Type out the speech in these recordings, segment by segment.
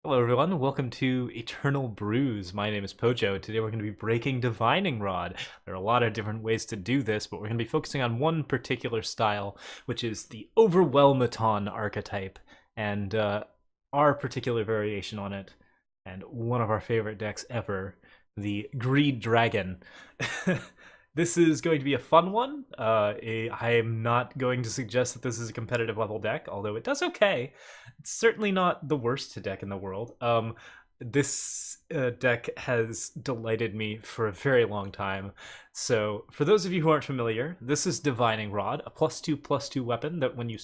Hello everyone, welcome to Eternal Brews. My name is Pojo, and today we're going to be breaking Divining Rod. There are a lot of different ways to do this, but we're going to be focusing on one particular style, which is the Overwhelmaton archetype, and our particular variation on it, and one of our favorite decks ever, the Greed Dragon. This is going to be a fun one. I am not going to suggest that this is a competitive level deck, although it does okay. It's certainly not the worst deck in the world. This deck has delighted me for a very long time. So, for those of you who aren't familiar, this is Divining Rod, a +2/+2 weapon that when you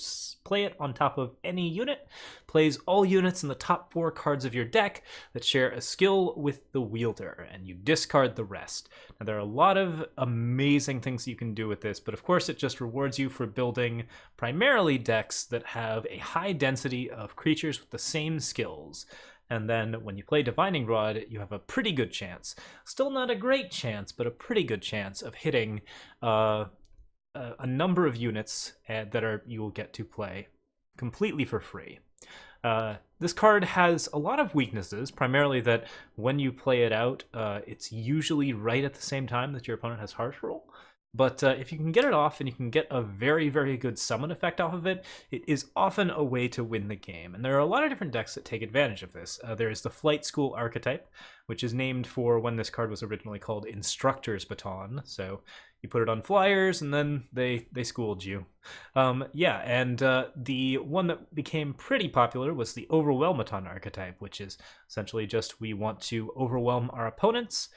play it on top of any unit, plays all units in the top 4 cards of your deck that share a skill with the wielder, and you discard the rest. Now, there are a lot of amazing things you can do with this, but of course it just rewards you for building primarily decks that have a high density of creatures with the same skills. And then when you play Divining Rod, you have a pretty good chance. Still not a great chance, but a pretty good chance of hitting a number of units that you will get to play completely for free. This card has a lot of weaknesses, primarily that when you play it out, it's usually right at the same time that your opponent has Harsh Roll. But if you can get it off and you can get a very, very good summon effect off of it, it is often a way to win the game. And there are a lot of different decks that take advantage of this. There is the Flight School archetype, which is named for when this card was originally called Instructor's Baton. So you put it on flyers and then they schooled you. The one that became pretty popular was the Overwhelmaton archetype, which is essentially just we want to overwhelm our opponents.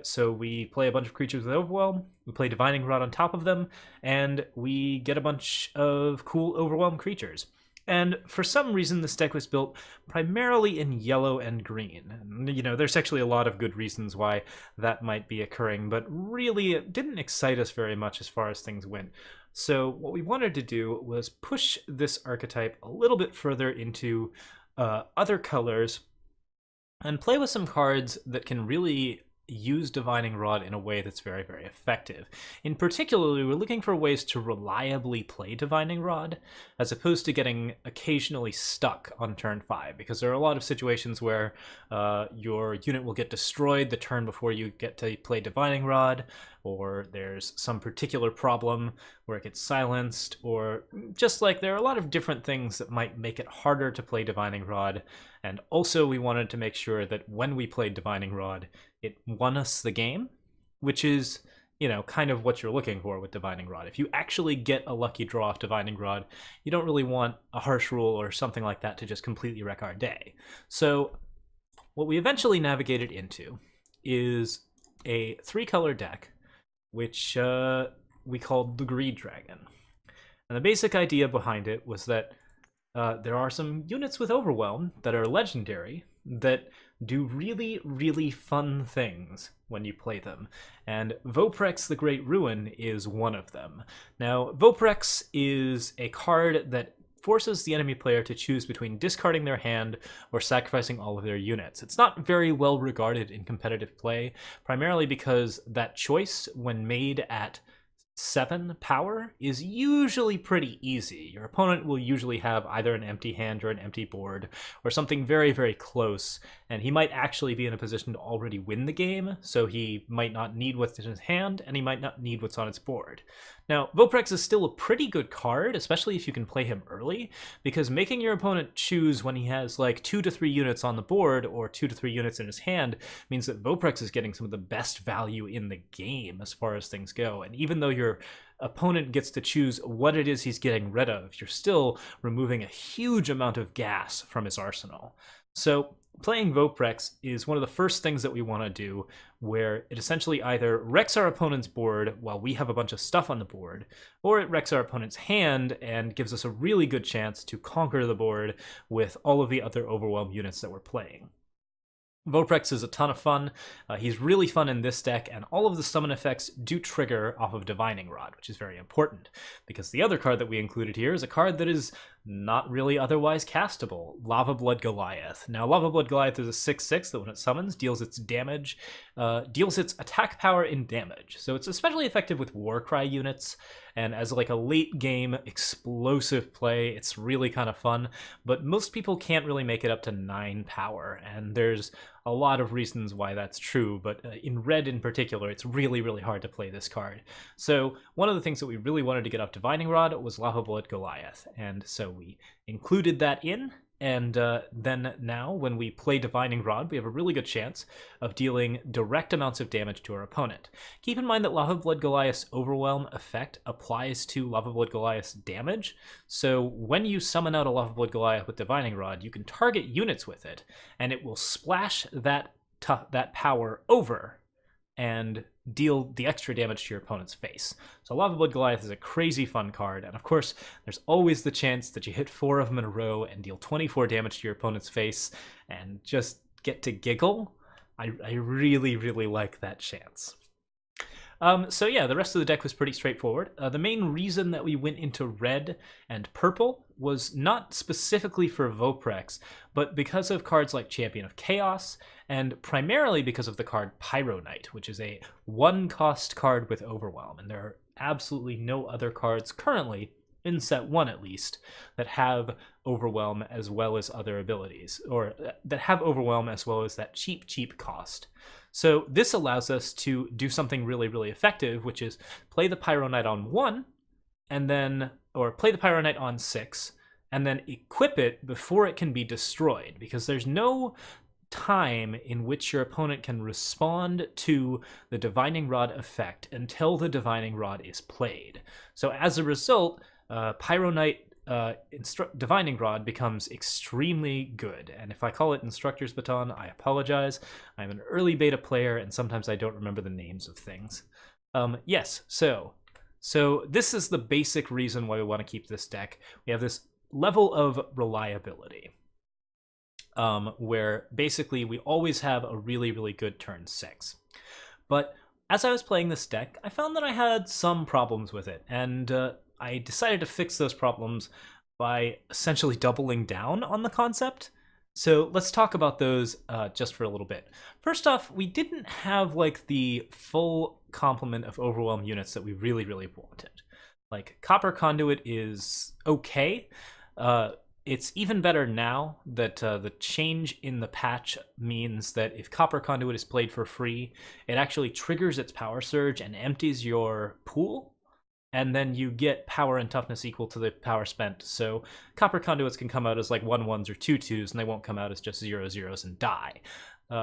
So we play a bunch of creatures with Overwhelm, we play Divining Rod on top of them, and we get a bunch of cool Overwhelm creatures. And for some reason, this deck was built primarily in yellow and green. You know, there's actually a lot of good reasons why that might be occurring, but really it didn't excite us very much as far as things went. So what we wanted to do was push this archetype a little bit further into other colors and play with some cards that can really use Divining Rod in a way that's very, very effective. In particular, we're looking for ways to reliably play Divining Rod, as opposed to getting occasionally stuck on turn 5, because there are a lot of situations where your unit will get destroyed the turn before you get to play Divining Rod, or there's some particular problem where it gets silenced, or just like there are a lot of different things that might make it harder to play Divining Rod. And also we wanted to make sure that when we played Divining Rod, it won us the game, which is, you know, kind of what you're looking for with Divining Rod. If you actually get a lucky draw off Divining Rod, you don't really want a Harsh Rule or something like that to just completely wreck our day. So what we eventually navigated into is a 3-color deck, which we called the Greed Dragon. And the basic idea behind it was that there are some units with Overwhelm that are legendary that do really, really fun things when you play them. And Voprex the Great Ruin is one of them. Now, Voprex is a card that forces the enemy player to choose between discarding their hand or sacrificing all of their units. It's not very well regarded in competitive play, primarily because that choice, when made at 7 power, is usually pretty easy. Your opponent will usually have either an empty hand or an empty board, or something very, very close, and he might actually be in a position to already win the game, so he might not need what's in his hand, and he might not need what's on his board. Now, Voprex is still a pretty good card, especially if you can play him early, because making your opponent choose when he has like 2 to 3 units on the board or 2 to 3 units in his hand means that Voprex is getting some of the best value in the game as far as things go. And even though your opponent gets to choose what it is he's getting rid of, you're still removing a huge amount of gas from his arsenal. So playing Voprex is one of the first things that we want to do, where it essentially either wrecks our opponent's board while we have a bunch of stuff on the board, or it wrecks our opponent's hand and gives us a really good chance to conquer the board with all of the other Overwhelm units that we're playing. Voprex is a ton of fun. He's really fun in this deck, and all of the summon effects do trigger off of Divining Rod, which is very important, because the other card that we included here is a card that is not really otherwise castable. Lavablood Goliath. Now, Lavablood Goliath is a 6/6 that when it summons, deals its damage, deals its attack power in damage. So it's especially effective with Warcry units, and as like a late game explosive play, it's really kind of fun, but most people can't really make it up to 9 power, and there's a lot of reasons why that's true, but in red in particular, it's really, really hard to play this card. So one of the things that we really wanted to get off Divining Rod was Lavablood Goliath, and so we included that in, and then now when we play Divining Rod, we have a really good chance of dealing direct amounts of damage to our opponent. Keep in mind that Lavablood Goliath's Overwhelm effect applies to Lavablood Goliath's damage, so when you summon out a Lavablood Goliath with Divining Rod, you can target units with it, and it will splash that power over and deal the extra damage to your opponent's face. So Lavablood Goliath is a crazy fun card, and of course, there's always the chance that you hit 4 of them in a row and deal 24 damage to your opponent's face and just get to giggle. I really, really like that chance. So yeah, the rest of the deck was pretty straightforward. The main reason that we went into red and purple was not specifically for Voprex, but because of cards like Champion of Chaos, and primarily because of the card Pyroknight, which is a 1-cost card with Overwhelm, and there are absolutely no other cards currently, in set 1 at least, that have Overwhelm as well as other abilities, or that have Overwhelm as well as that cheap cost. So this allows us to do something really, really effective, which is play the Pyroknight on 1, and then, or play the Pyroknight on 6, and then equip it before it can be destroyed, because there's no time in which your opponent can respond to the Divining Rod effect until the Divining Rod is played. So as a result, Pyroknight Divining Rod becomes extremely good, and if I call it Instructor's Baton, I apologize. I'm an early beta player, and sometimes I don't remember the names of things. Yes, so this is the basic reason why we want to keep this deck. We have this level of reliability, where basically we always have a really, really good turn 6. But as I was playing this deck, I found that I had some problems with it, and I decided to fix those problems by essentially doubling down on the concept. So let's talk about those just for a little bit. First off, we didn't have like the full complement of Overwhelm units that we really, really wanted. Like Copper Conduit is okay. It's even better now that the change in the patch means that if Copper Conduit is played for free, it actually triggers its power surge and empties your pool, and then you get power and toughness equal to the power spent. So Copper Conduits can come out as like 1/1s or 2/2s, and they won't come out as just 0/0s and die.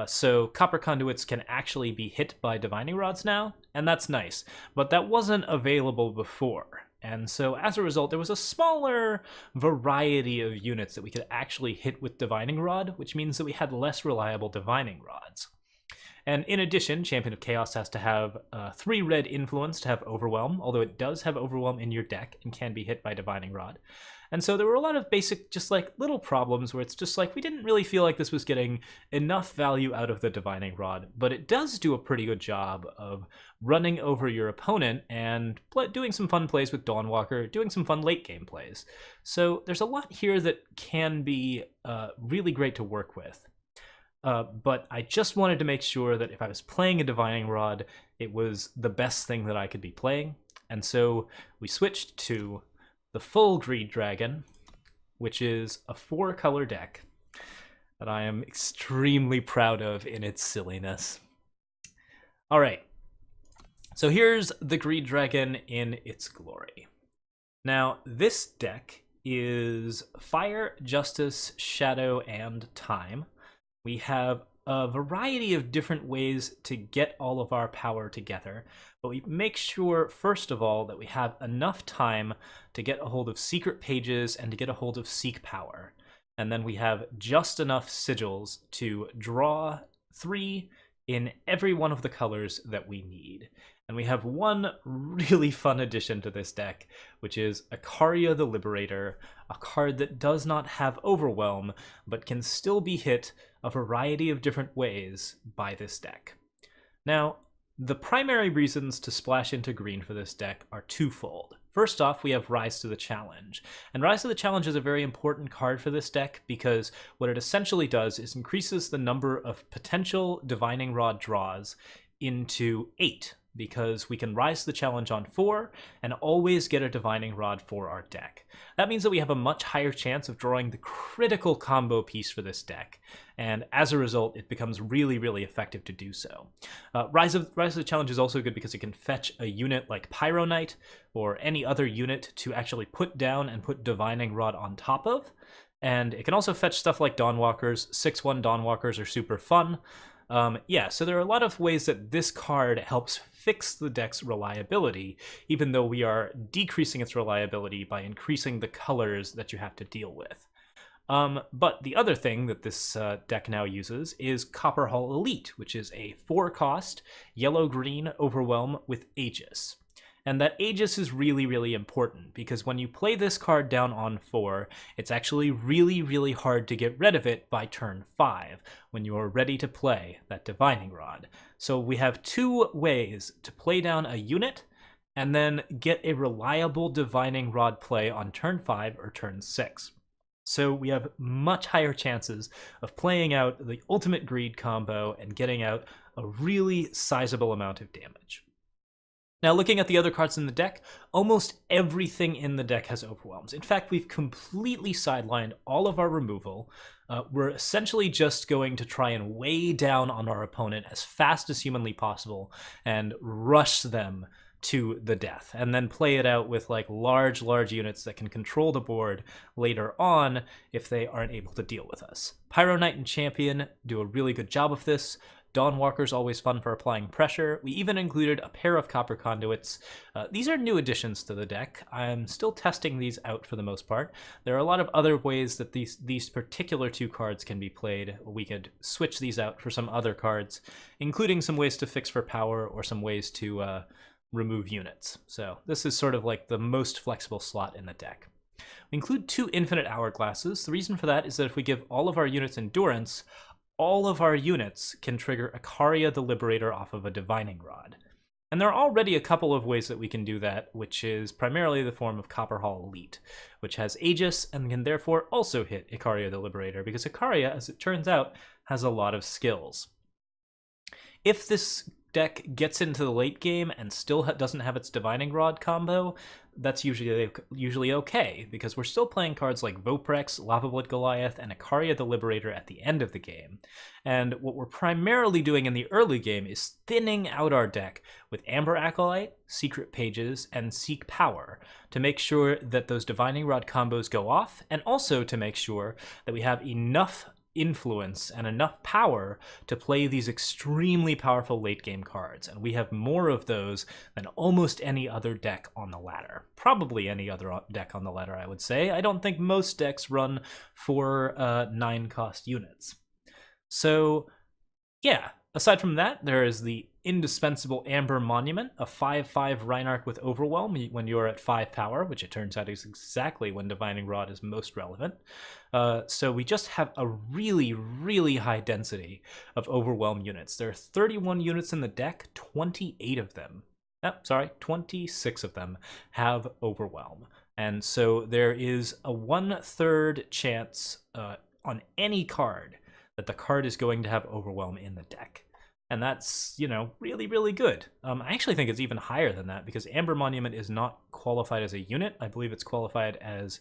So Copper Conduits can actually be hit by Divining Rods now, and that's nice. But that wasn't available before. And so as a result, there was a smaller variety of units that we could actually hit with Divining Rod, which means that we had less reliable Divining Rods. And in addition, Champion of Chaos has to have 3 red influence to have Overwhelm, although it does have Overwhelm in your deck and can be hit by Divining Rod. And so there were a lot of basic, just like little problems where it's just like we didn't really feel like this was getting enough value out of the Divining Rod, but it does do a pretty good job of running over your opponent and doing some fun plays with Dawnwalker, doing some fun late game plays. So there's a lot here that can be really great to work with. But I just wanted to make sure that if I was playing a Divining Rod, it was the best thing that I could be playing. And so we switched to the full Greed Dragon, which is a 4-color deck that I am extremely proud of in its silliness. All right, so here's the Greed Dragon in its glory. Now, this deck is Fire, Justice, Shadow, and Time. We have a variety of different ways to get all of our power together, but we make sure, first of all, that we have enough time to get a hold of secret pages and to get a hold of Seek Power. And then we have just enough sigils to draw 3 in every one of the colors that we need. And we have one really fun addition to this deck, which is Icaria the Liberator, a card that does not have Overwhelm, but can still be hit a variety of different ways by this deck. Now, the primary reasons to splash into green for this deck are twofold. First off, we have Rise to the Challenge. And Rise to the Challenge is a very important card for this deck because what it essentially does is increases the number of potential Divining Rod draws into 8, because we can rise to the challenge on 4 and always get a Divining Rod for our deck. That means that we have a much higher chance of drawing the critical combo piece for this deck, and as a result, it becomes really, really effective to do so. Rise to the Challenge is also good because it can fetch a unit like Pyroknight or any other unit to actually put down and put Divining Rod on top of, and it can also fetch stuff like Dawnwalkers. 6/1 Dawnwalkers are super fun. Yeah, so there are a lot of ways that this card helps fix the deck's reliability, even though we are decreasing its reliability by increasing the colors that you have to deal with. But the other thing that this deck now uses is Copperhall Elite, which is a 4-cost, yellow-green Overwhelm with Aegis. And that Aegis is really, really important, because when you play this card down on 4, it's actually really, really hard to get rid of it by turn 5, when you are ready to play that Divining Rod. So we have 2 ways to play down a unit, and then get a reliable Divining Rod play on turn 5 or turn 6. So we have much higher chances of playing out the ultimate greed combo and getting out a really sizable amount of damage. Now, looking at the other cards in the deck, almost everything in the deck has Overwhelms. In fact, we've completely sidelined all of our removal. We're essentially just going to try and weigh down on our opponent as fast as humanly possible and rush them to the death, and then play it out with like large units that can control the board later on if they aren't able to deal with us. Pyroknight and Champion do a really good job of this. Dawnwalker's always fun for applying pressure. We even included a pair of Copper Conduits. These are new additions to the deck. I'm still testing these out for the most part. There are a lot of other ways that these particular 2 cards can be played. We could switch these out for some other cards, including some ways to fix for power or some ways to remove units. So this is sort of like the most flexible slot in the deck. We include 2 infinite Hourglasses. The reason for that is that if we give all of our units endurance, all of our units can trigger Icaria the Liberator off of a Divining Rod. And there are already a couple of ways that we can do that, which is primarily the form of Copperhall Elite, which has Aegis and can therefore also hit Icaria the Liberator, because Icaria, as it turns out, has a lot of skills. If this deck gets into the late game and still doesn't have its Divining Rod combo, that's usually okay, because we're still playing cards like Voprex, Lavablood Goliath, and Icaria the Liberator at the end of the game. And what we're primarily doing in the early game is thinning out our deck with Amber Acolyte, Secret Pages, and Seek Power to make sure that those Divining Rod combos go off, and also to make sure that we have enough influence and enough power to play these extremely powerful late game cards, and we have more of those than almost any other deck on the ladder. Probably any other deck on the ladder, I would say. I don't think most decks run for 9-cost units. So yeah, aside from that, there is the indispensable Amber Monument, a 5/5 Reinarch with Overwhelm when you're at 5 power, which it turns out is exactly when Divining Rod is most relevant. So we just have a really, really high density of Overwhelm units. There are 31 units in the deck, 28 of them. 26 of them have Overwhelm. And so there is a 1/3 chance on any card that the card is going to have Overwhelm in the deck. And that's, really, really good. I actually think it's even higher than that, because Amber Monument is not qualified as a unit. I believe it's qualified as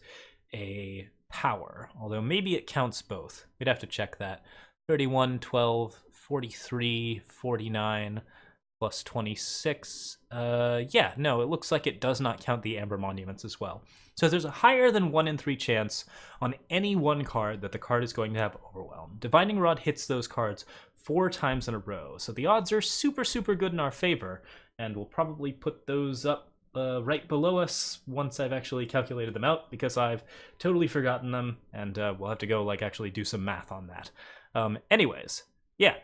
a power, although maybe it counts both. We'd have to check that. 31, 12, 43, 49, plus 26. Yeah, no, it looks like it does not count the Amber Monuments as well. So there's a higher than 1 in 3 chance on any one card that the card is going to have Overwhelm. Divining Rod hits those cards 4 times in a row, so the odds are super, super good in our favor, and we'll probably put those up right below us once I've actually calculated them out, because I've totally forgotten them, and we'll have to go actually do some math on that. Anyways, yeah.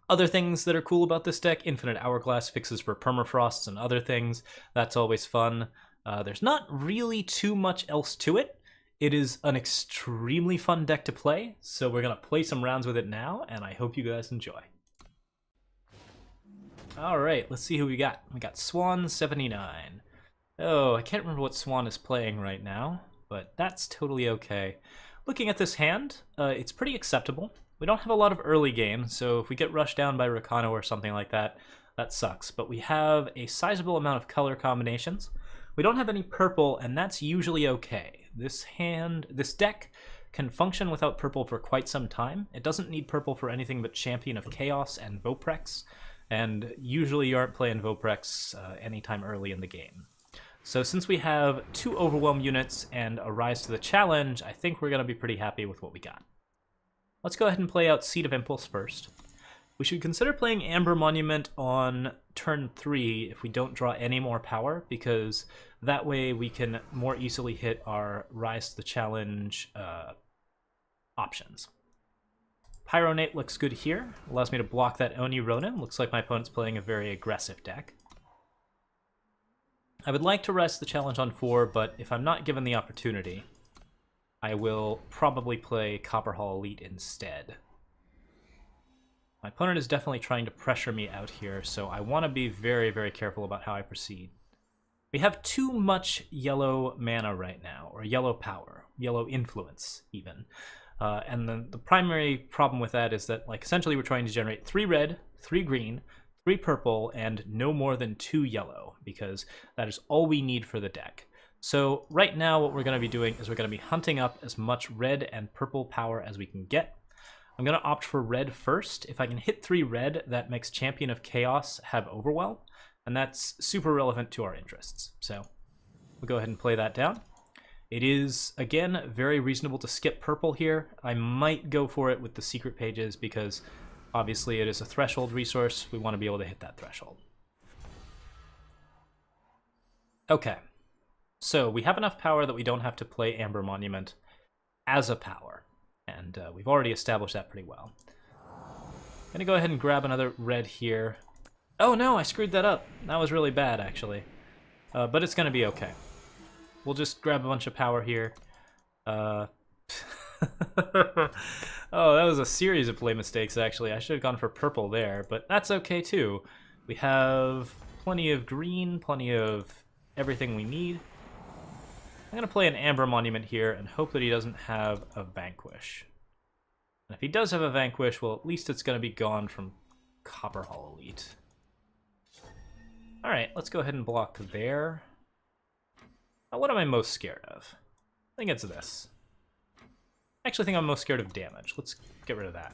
Other things that are cool about this deck: Infinite Hourglass fixes for permafrosts and other things. That's always fun. There's not really too much else to it. It is an extremely fun deck to play, so we're going to play some rounds with it now, and I hope you guys enjoy. Alright, let's see who we got. We got Swan79. Oh, I can't remember what Swan is playing right now, but that's totally okay. Looking at this hand, it's pretty acceptable. We don't have a lot of early game, so if we get rushed down by Rakano or something like that, that sucks. But we have a sizable amount of color combinations. We don't have any purple, and that's usually okay. This deck can function without purple for quite some time. It doesn't need purple for anything but Champion of Chaos and Voprex, and usually you aren't playing Voprex anytime early in the game. So since we have 2 Overwhelm units and a Rise to the Challenge, I think we're going to be pretty happy with what we got. Let's go ahead and play out Seed of Impulse first. We should consider playing Amber Monument on turn 3 if we don't draw any more power, because that way we can more easily hit our Rise to the Challenge options. Pyroknight looks good here. Allows me to block that Oni Ronin. Looks like my opponent's playing a very aggressive deck. I would like to Rise the Challenge on 4, but if I'm not given the opportunity, I will probably play Copperhall Elite instead. My opponent is definitely trying to pressure me out here, so I want to be very, very careful about how I proceed. We have too much yellow mana right now, or yellow power, yellow influence even. And then the primary problem with that is that, like, essentially we're trying to generate 3 red, 3 green, 3 purple, and no more than 2 yellow, because that is all we need for the deck. So right now what we're going to be doing is we're going to be hunting up as much red and purple power as we can get. I'm going to opt for red first. If I can hit 3 red, that makes Champion of Chaos have Overwhelm, and that's super relevant to our interests. So we'll go ahead and play that down. It is, again, very reasonable to skip purple here. I might go for it with the secret pages because obviously it is a threshold resource. We want to be able to hit that threshold. Okay, so we have enough power that we don't have to play Amber Monument as a power, and we've already established that pretty well. I'm gonna go ahead and grab another red here. Oh no, I screwed that up. That was really bad, actually. But it's gonna be okay. We'll just grab a bunch of power here. Oh, that was a series of play mistakes, actually. I should have gone for purple there, but that's okay, too. We have plenty of green, plenty of everything we need. I'm going to play an Amber Monument here and hope that he doesn't have a Vanquish. And if he does have a Vanquish, well, at least it's going to be gone from Copperhall Elite. Alright, let's go ahead and block there. Now, what am I most scared of? I think it's this. I actually think I'm most scared of damage. Let's get rid of that.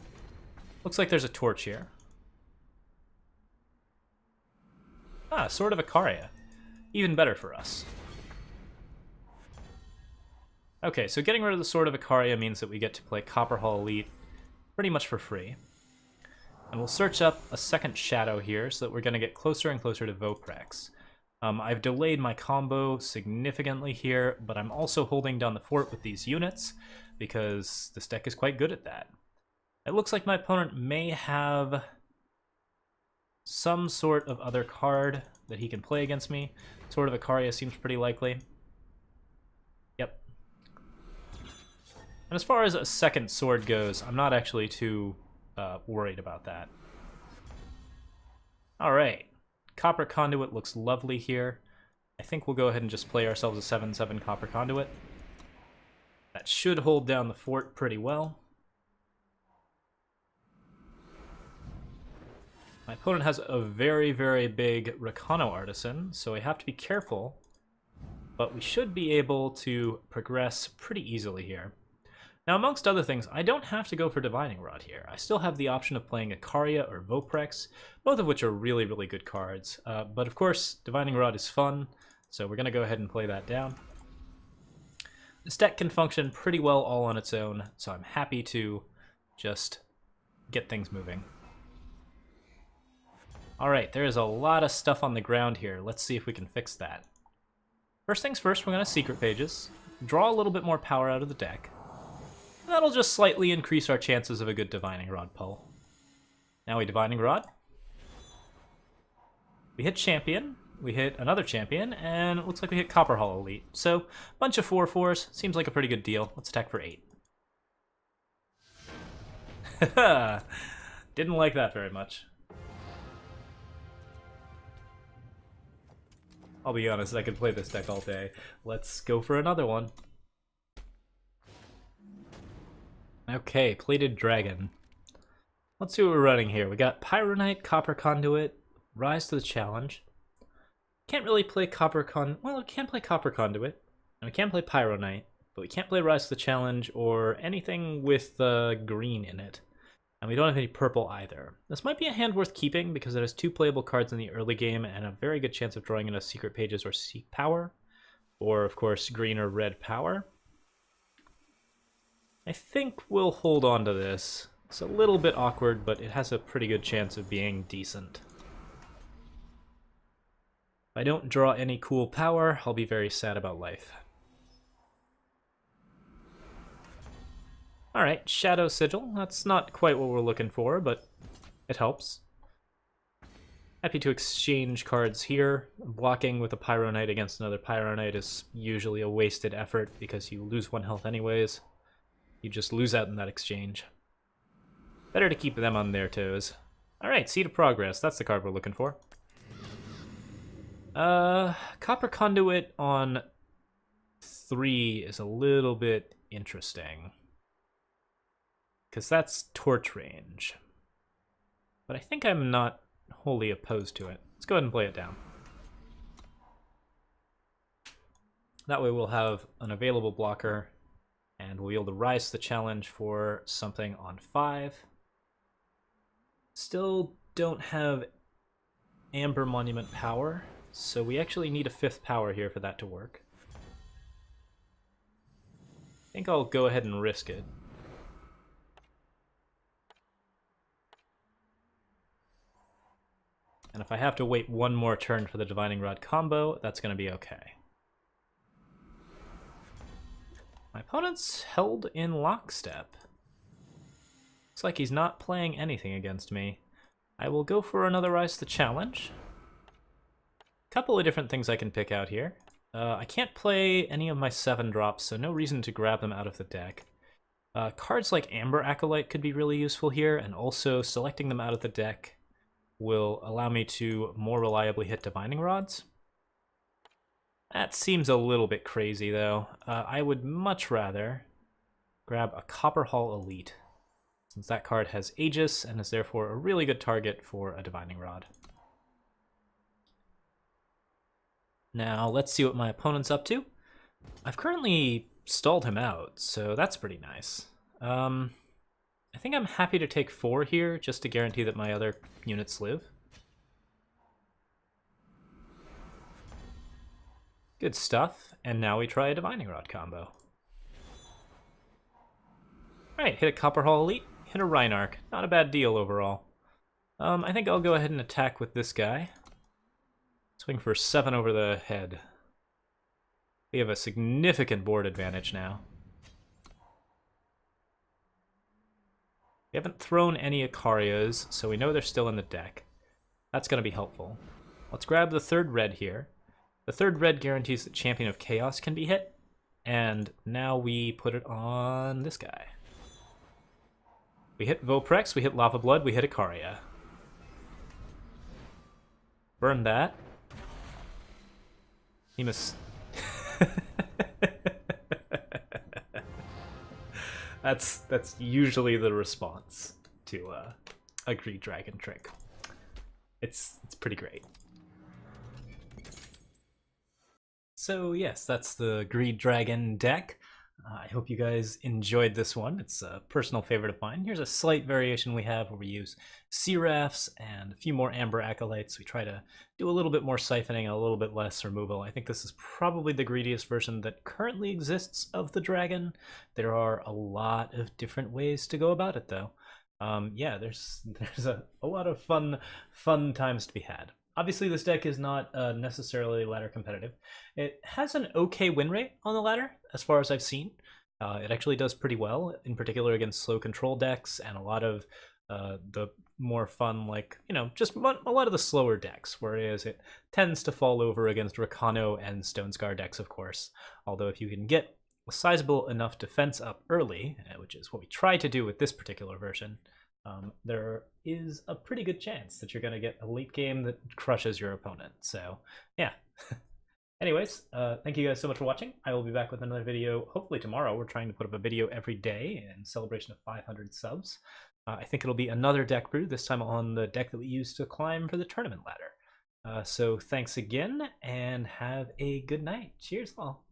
Looks like there's a torch here. Ah, Sword of Icaria. Even better for us. Okay, so getting rid of the Sword of Icaria means that we get to play Copperhall Elite pretty much for free. And we'll search up a second Shadow here so that we're going to get closer and closer to Voprex. I've delayed my combo significantly here, but I'm also holding down the fort with these units because this deck is quite good at that. It looks like my opponent may have some sort of other card that he can play against me. Sword of Icaria seems pretty likely. Yep. And as far as a second sword goes, I'm not actually too worried about that. Alright. Copper Conduit looks lovely here. I think we'll go ahead and just play ourselves a 7/7 Copper Conduit. That should hold down the fort pretty well. My opponent has a very, very big Rakano Artisan, so I have to be careful, but we should be able to progress pretty easily here. Now, amongst other things, I don't have to go for Divining Rod here. I still have the option of playing Icaria or Voprex, both of which are really, really good cards. But of course, Divining Rod is fun, so we're going to go ahead and play that down. This deck can function pretty well all on its own, so I'm happy to just get things moving. Alright, there is a lot of stuff on the ground here. Let's see if we can fix that. First things first, we're going to Secret Pages, draw a little bit more power out of the deck. That'll just slightly increase our chances of a good Divining Rod pull. Now we Divining Rod. We hit Champion, we hit another Champion, and it looks like we hit Copperhall Elite. So, bunch of 4/4s, seems like a pretty good deal. Let's attack for 8. Didn't like that very much. I'll be honest, I could play this deck all day. Let's go for another one. Okay, Plated Dragon. Let's see what we're running here. We got Pyroknight, Copper Conduit, Rise to the Challenge. Can't really play well, we can play Copper Conduit, and we can play Pyroknight, but we can't play Rise to the Challenge or anything with green in it. And we don't have any purple either. This might be a hand worth keeping because it has 2 playable cards in the early game and a very good chance of drawing in a Secret Pages or Seek Power, or of course green or red power. I think we'll hold on to this. It's a little bit awkward, but it has a pretty good chance of being decent. If I don't draw any cool power, I'll be very sad about life. Alright, Shadow Sigil. That's not quite what we're looking for, but it helps. Happy to exchange cards here. Blocking with a Pyroknight against another Pyroknight is usually a wasted effort because you lose 1 health anyways. You just lose out in that exchange. Better to keep them on their toes. Alright, Seed of Progress. That's the card we're looking for. Copper Conduit on 3 is a little bit interesting. Because that's torch range. But I think I'm not wholly opposed to it. Let's go ahead and play it down. That way we'll have an available blocker, and we'll be able to rise to the challenge for something on 5. Still don't have Amber Monument power, so we actually need a 5th power here for that to work. I think I'll go ahead and risk it. And if I have to wait 1 more turn for the Divining Rod combo, that's going to be okay. My opponent's held in lockstep. Looks like he's not playing anything against me. I will go for another Rise to the Challenge. Couple of different things I can pick out here. I can't play any of my 7 drops, so no reason to grab them out of the deck. Cards like Amber Acolyte could be really useful here, and also selecting them out of the deck will allow me to more reliably hit Divining Rods. That seems a little bit crazy, though. I would much rather grab a Copperhall Elite, since that card has Aegis and is therefore a really good target for a Divining Rod. Now, let's see what my opponent's up to. I've currently stalled him out, so that's pretty nice. I think I'm happy to take 4 here, just to guarantee that my other units live. Good stuff, and now we try a Divining Rod combo. Alright, hit a Copperhall Elite, hit a Reinarch. Not a bad deal overall. I think I'll go ahead and attack with this guy. Swing for 7 over the head. We have a significant board advantage now. We haven't thrown any Icarias, so we know they're still in the deck. That's going to be helpful. Let's grab the 3rd red here. The 3rd red guarantees that Champion of Chaos can be hit, and now we put it on this guy. We hit Voprex, we hit Lavablood, we hit Icaria. Burn that. He must... That's usually the response to a Greed Dragon trick. It's pretty great. So yes, that's the Greed Dragon deck. I hope you guys enjoyed this one. It's a personal favorite of mine. Here's a slight variation we have where we use Sirafs and a few more Amber Acolytes. We try to do a little bit more siphoning and a little bit less removal. I think this is probably the greediest version that currently exists of the dragon. There are a lot of different ways to go about it, though. Yeah, there's a lot of fun times to be had. Obviously, this deck is not necessarily ladder competitive. It has an okay win rate on the ladder, as far as I've seen. It actually does pretty well, in particular against slow control decks and a lot of the more fun, like, you know, just a lot of the slower decks, whereas it tends to fall over against Rakano and Stonescar decks, of course. Although if you can get a sizable enough defense up early, which is what we try to do with this particular version, there is a pretty good chance that you're going to get a late game that crushes your opponent. So, yeah. Anyways, thank you guys so much for watching. I will be back with another video hopefully tomorrow. We're trying to put up a video every day in celebration of 500 subs. I think it'll be another deck brew, this time on the deck that we used to climb for the tournament ladder. So thanks again, and have a good night. Cheers all.